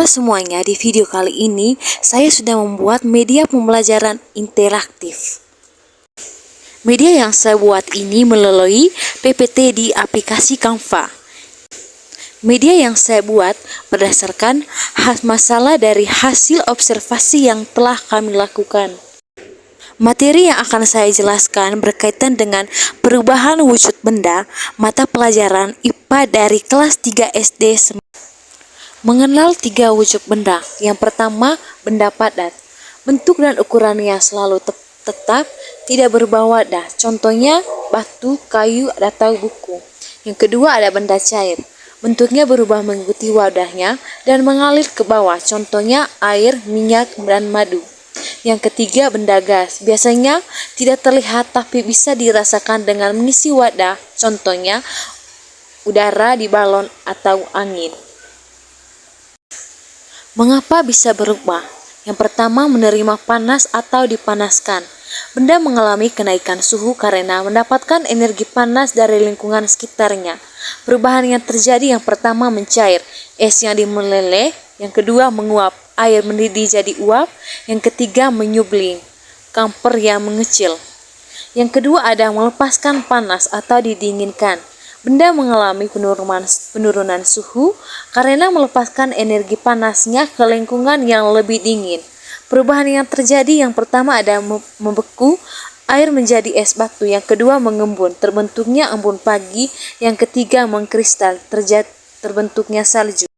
semuanya, di video kali ini saya sudah membuat media pembelajaran interaktif. Media yang saya buat ini melalui PPT di aplikasi Canva. Media yang saya buat berdasarkan masalah dari hasil observasi yang telah kami lakukan. Materi yang akan saya jelaskan berkaitan dengan perubahan wujud benda mata pelajaran IPA dari kelas 3 SD. Mengenal 3 wujud benda. Yang pertama, benda padat. Bentuk dan ukurannya selalu tetap, tidak berubah wadah. Contohnya, batu, kayu, atau buku. Yang kedua, ada benda cair. Bentuknya berubah mengikuti wadahnya dan mengalir ke bawah. Contohnya, air, minyak, dan madu. Yang ketiga, benda gas. Biasanya tidak terlihat tapi bisa dirasakan dengan mengisi wadah. Contohnya, udara di balon atau angin. Mengapa bisa berubah? Yang pertama, menerima panas atau dipanaskan. Benda mengalami kenaikan suhu karena mendapatkan energi panas dari lingkungan sekitarnya. Perubahan yang terjadi yang pertama mencair, es yang meleleh. Yang kedua menguap, air mendidih jadi uap. Yang ketiga menyublim, kamper yang mengecil. Yang kedua ada melepaskan panas atau didinginkan. Benda mengalami penurunan suhu karena melepaskan energi panasnya ke lingkungan yang lebih dingin. Perubahan yang terjadi yang pertama ada membeku, air menjadi es batu. Yang kedua mengembun, terbentuknya embun pagi. Yang ketiga mengkristal, terbentuknya salju.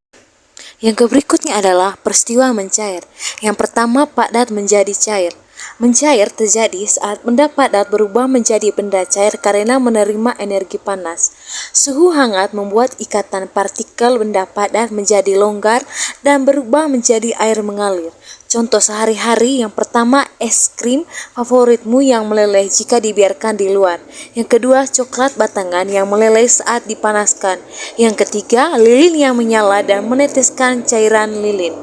Yang berikutnya adalah peristiwa mencair. Yang pertama, padat menjadi cair. Mencair terjadi saat benda padat berubah menjadi benda cair karena menerima energi panas. Suhu hangat membuat ikatan partikel benda padat menjadi longgar dan berubah menjadi air mengalir. Contoh sehari-hari, yang pertama es krim favoritmu yang meleleh jika dibiarkan di luar. Yang kedua, coklat batangan yang meleleh saat dipanaskan. Yang ketiga, lilin yang menyala dan meneteskan cairan lilin.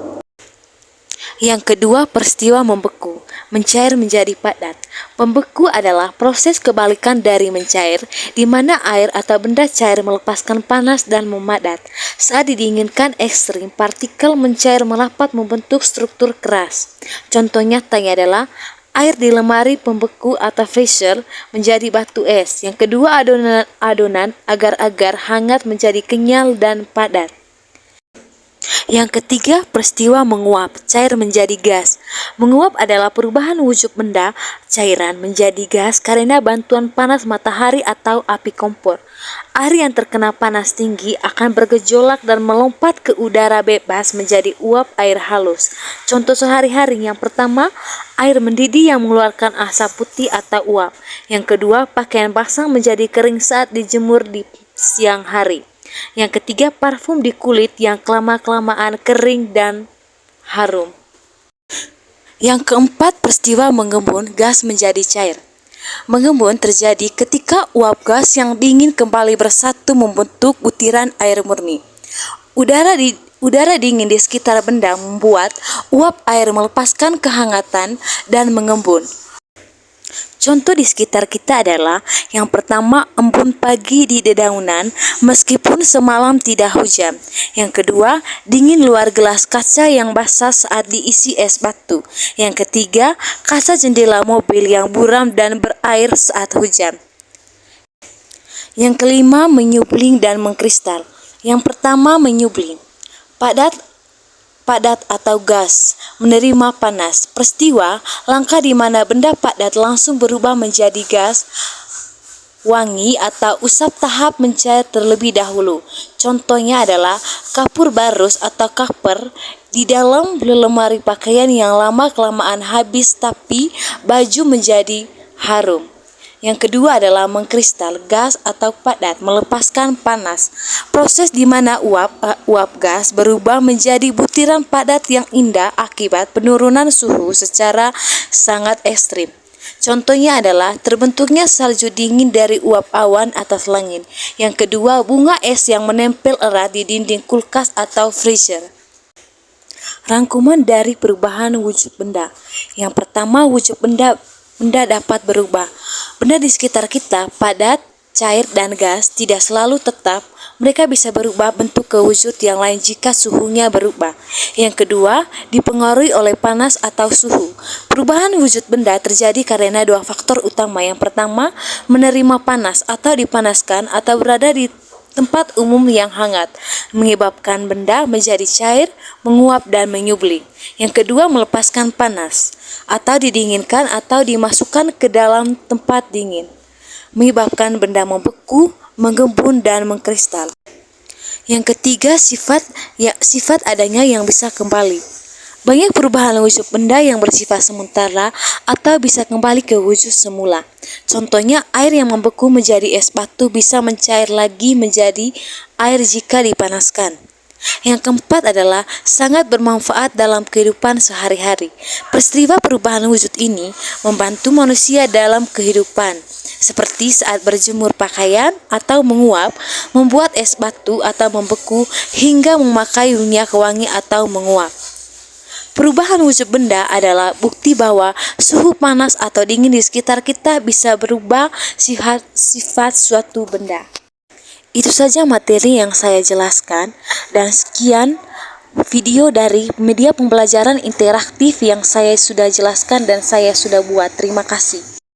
Yang kedua, peristiwa membeku, mencair menjadi padat. Membeku adalah proses kebalikan dari mencair, di mana air atau benda cair melepaskan panas dan memadat. Saat didinginkan ekstrim, partikel mencair merapat membentuk struktur keras. Contoh nyatanya adalah air di lemari pembeku atau freezer menjadi batu es. Yang kedua, adonan agar-agar hangat menjadi kenyal dan padat. Yang ketiga, peristiwa menguap, cair menjadi gas. Menguap adalah perubahan wujud benda cairan menjadi gas karena bantuan panas matahari atau api kompor. Air yang terkena panas tinggi akan bergejolak dan melompat ke udara bebas menjadi uap air halus. Contoh sehari-hari, yang pertama, air mendidih yang mengeluarkan asap putih atau uap. Yang kedua, pakaian basah menjadi kering saat dijemur di siang hari. Yang ketiga, parfum di kulit yang kelamaan kering dan harum. Yang keempat, peristiwa mengembun, gas menjadi cair. Mengembun terjadi ketika uap gas yang dingin kembali bersatu membentuk butiran air murni. Udara dingin di sekitar benda membuat uap air melepaskan kehangatan dan mengembun. Contoh di sekitar kita adalah yang pertama, embun pagi di dedaunan meskipun semalam tidak hujan. Yang kedua, dingin luar gelas kaca yang basah saat diisi es batu. Yang ketiga, kaca jendela mobil yang buram dan berair saat hujan. Yang kelima, menyublim dan mengkristal. Yang pertama, menyublim. Padat atau gas, menerima panas. Peristiwa, langkah di mana benda padat langsung berubah menjadi gas, wangi atau usap tahap mencair terlebih dahulu. Contohnya adalah kapur barus atau kaper di dalam lemari pakaian yang lama-kelamaan habis tapi baju menjadi harum. Yang kedua adalah mengkristal, gas atau padat, melepaskan panas. Proses di mana uap gas berubah menjadi butiran padat yang indah akibat penurunan suhu secara sangat ekstrim. Contohnya adalah terbentuknya salju dingin dari uap awan atas langit. Yang kedua, bunga es yang menempel erat di dinding kulkas atau freezer. Rangkuman dari perubahan wujud benda. Yang pertama, wujud benda dapat berubah. Benda di sekitar kita, padat, cair, dan gas, tidak selalu tetap Mereka bisa berubah bentuk ke wujud yang lain jika suhunya berubah. Yang kedua, dipengaruhi oleh panas atau suhu. Perubahan wujud benda terjadi karena dua faktor utama. Yang pertama, menerima panas atau dipanaskan atau berada di tempat umum yang hangat, menyebabkan benda menjadi cair, menguap, dan menyubling. Yang kedua, melepaskan panas atau didinginkan atau dimasukkan ke dalam tempat dingin, menyebabkan benda membeku, menggembun, dan mengkristal. Yang ketiga, sifat adanya yang bisa kembali. Banyak perubahan wujud benda yang bersifat sementara atau bisa kembali ke wujud semula. Contohnya, air yang membeku menjadi es batu bisa mencair lagi menjadi air jika dipanaskan. Yang keempat adalah sangat bermanfaat dalam kehidupan sehari-hari. Peristiwa perubahan wujud ini membantu manusia dalam kehidupan, seperti saat berjemur pakaian atau menguap, membuat es batu atau membeku, hingga memakai minyak wangi atau menguap. Perubahan wujud benda adalah bukti bahwa suhu panas atau dingin di sekitar kita bisa berubah sifat suatu benda. Itu saja materi yang saya jelaskan, dan sekian video dari media pembelajaran interaktif yang saya sudah jelaskan dan saya sudah buat. Terima kasih.